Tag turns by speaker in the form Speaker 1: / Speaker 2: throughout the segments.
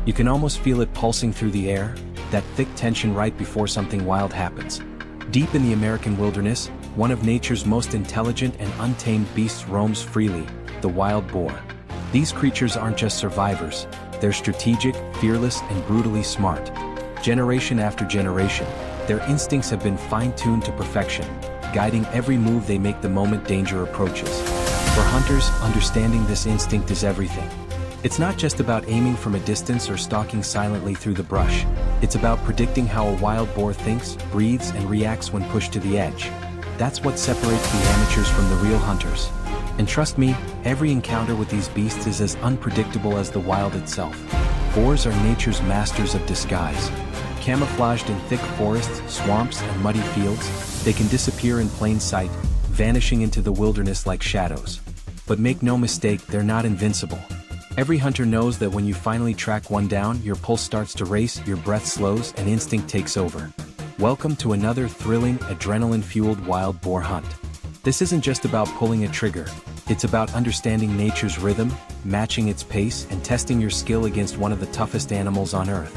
Speaker 1: You can almost feel it pulsing through the air, that thick tension right before something wild happens. Deep in the American wilderness, one of nature's most intelligent and untamed beasts roams freely, the wild boar. These creatures aren't just survivors, they're strategic, fearless, and brutally smart. Generation after generation, their instincts have been fine-tuned to perfection, guiding every move they make the moment danger approaches. For hunters, understanding this instinct is everything. It's not just about aiming from a distance or stalking silently through the brush. It's about predicting how a wild boar thinks, breathes, and reacts when pushed to the edge. That's what separates the amateurs from the real hunters. And trust me, every encounter with these beasts is as unpredictable as the wild itself. Boars are nature's masters of disguise. Camouflaged in thick forests, swamps, and muddy fields, they can disappear in plain sight, vanishing into the wilderness like shadows. But make no mistake, they're not invincible. Every hunter knows that when you finally track one down, your pulse starts to race, your breath slows, and instinct takes over. Welcome to another thrilling, adrenaline-fueled wild boar hunt. This isn't just about pulling a trigger, it's about understanding nature's rhythm, matching its pace, and testing your skill against one of the toughest animals on Earth.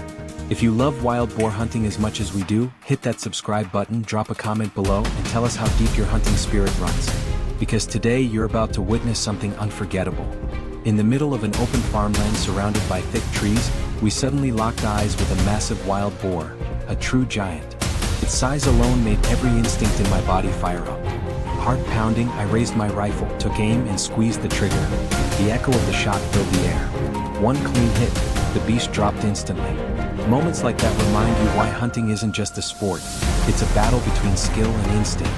Speaker 1: If you love wild boar hunting as much as we do, hit that subscribe button, drop a comment below, and tell us how deep your hunting spirit runs. Because today you're about to witness something unforgettable. In the middle of an open farmland surrounded by thick trees, we suddenly locked eyes with a massive wild boar, a true giant. Its size alone made every instinct in my body fire up. Heart pounding, I raised my rifle, took aim, and squeezed the trigger. The echo of the shot filled the air. One clean hit, the beast dropped instantly. Moments like that remind you why hunting isn't just a sport, it's a battle between skill and instinct.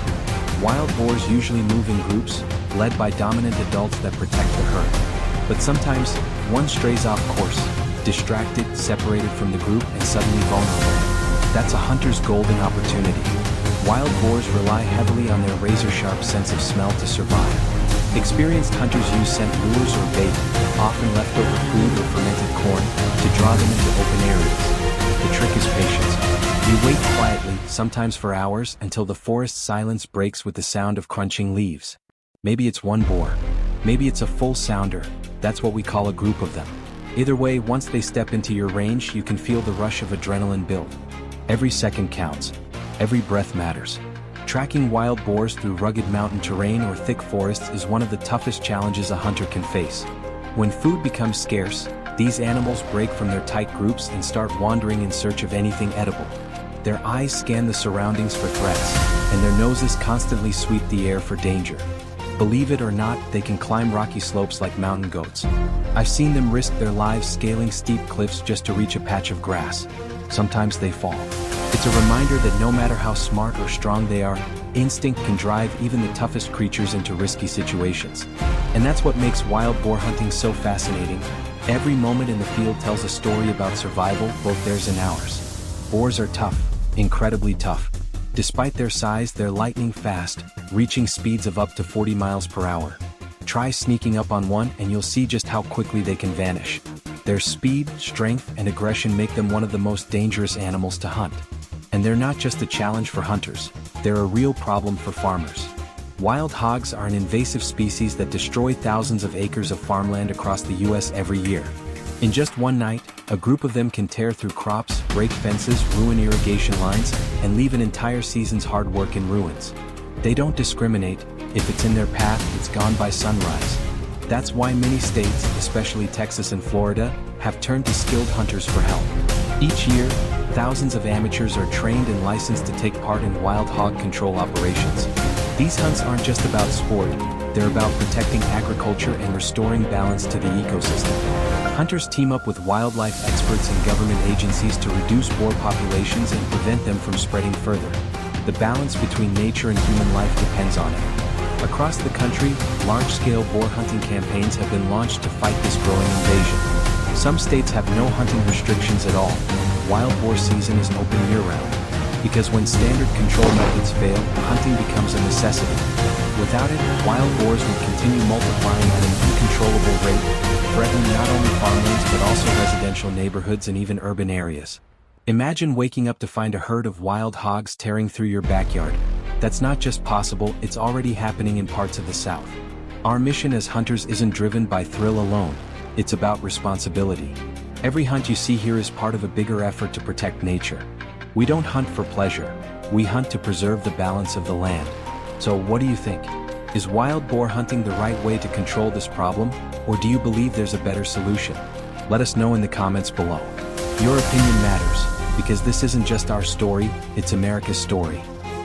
Speaker 1: Wild boars usually move in groups, led by dominant adults that protect the herd. But sometimes, one strays off course, distracted, separated from the group, and suddenly vulnerable. That's a hunter's golden opportunity. Wild boars rely heavily on their razor-sharp sense of smell to survive. Experienced hunters use scent lures or bait, often leftover food or fermented corn, to draw them into open areas. The trick is patience. You wait quietly, sometimes for hours, until the forest silence breaks with the sound of crunching leaves. Maybe it's one boar. Maybe it's a full sounder. That's what we call a group of them. Either way, once they step into your range, you can feel the rush of adrenaline build. Every second counts. Every breath matters. Tracking wild boars through rugged mountain terrain or thick forests is one of the toughest challenges a hunter can face. When food becomes scarce, these animals break from their tight groups and start wandering in search of anything edible. Their eyes scan the surroundings for threats, and their noses constantly sweep the air for danger. Believe it or not, they can climb rocky slopes like mountain goats. I've seen them risk their lives scaling steep cliffs just to reach a patch of grass. Sometimes they fall. It's a reminder that no matter how smart or strong they are, instinct can drive even the toughest creatures into risky situations. And that's what makes wild boar hunting so fascinating. Every moment in the field tells a story about survival, both theirs and ours. Boars are tough, incredibly tough. Despite their size, they're lightning fast, reaching speeds of up to 40 miles per hour. Try sneaking up on one and you'll see just how quickly they can vanish. Their speed, strength, and aggression make them one of the most dangerous animals to hunt. And they're not just a challenge for hunters, they're a real problem for farmers. Wild hogs are an invasive species that destroy thousands of acres of farmland across the US every year. In just one night, a group of them can tear through crops, break fences, ruin irrigation lines, and leave an entire season's hard work in ruins. They don't discriminate. If it's in their path, it's gone by sunrise. That's why many states, especially Texas and Florida, have turned to skilled hunters for help. Each year, thousands of amateurs are trained and licensed to take part in wild hog control operations. These hunts aren't just about sport, they're about protecting agriculture and restoring balance to the ecosystem. Hunters team up with wildlife experts and government agencies to reduce boar populations and prevent them from spreading further. The balance between nature and human life depends on it. Across the country, large-scale boar hunting campaigns have been launched to fight this growing invasion. Some states have no hunting restrictions at all. Wild boar season is open year-round. Because when standard control methods fail, hunting becomes a necessity. Without it, wild boars would continue multiplying at an uncontrollable rate, threatening not only farmlands but also residential neighborhoods and even urban areas. Imagine waking up to find a herd of wild hogs tearing through your backyard. That's not just possible, it's already happening in parts of the South. Our mission as hunters isn't driven by thrill alone, it's about responsibility. Every hunt you see here is part of a bigger effort to protect nature. We don't hunt for pleasure, we hunt to preserve the balance of the land. So what do you think? Is wild boar hunting the right way to control this problem, or do you believe there's a better solution? Let us know in the comments below. Your opinion matters, because this isn't just our story, it's America's story.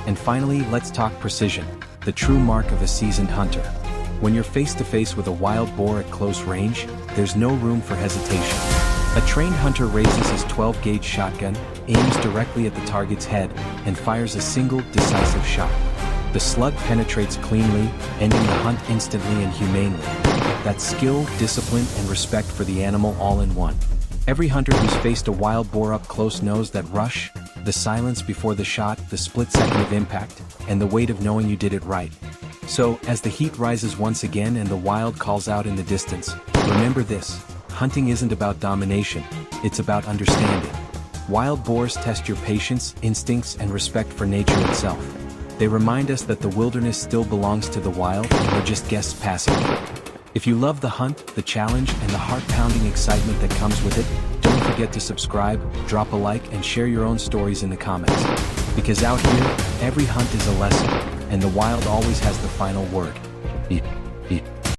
Speaker 1: And finally, let's talk precision, the true mark of a seasoned hunter. When you're face to face with a wild boar at close range, there's no room for hesitation. A trained hunter raises his 12-gauge shotgun, aims directly at the target's head, and fires a single, decisive shot. The slug penetrates cleanly, ending the hunt instantly and humanely. That's skill, discipline, and respect for the animal all in one. Every hunter who's faced a wild boar up close knows that rush, the silence before the shot, the split second of impact, and the weight of knowing you did it right. So, as the heat rises once again and the wild calls out in the distance, remember this: hunting isn't about domination, it's about understanding. Wild boars test your patience, instincts, and respect for nature itself. They remind us that the wilderness still belongs to the wild, and we're just guests passing through. If you love the hunt, the challenge, and the heart-pounding excitement that comes with it, don't forget to subscribe, drop a like, and share your own stories in the comments. Because out here, every hunt is a lesson, and the wild always has the final word. Eat.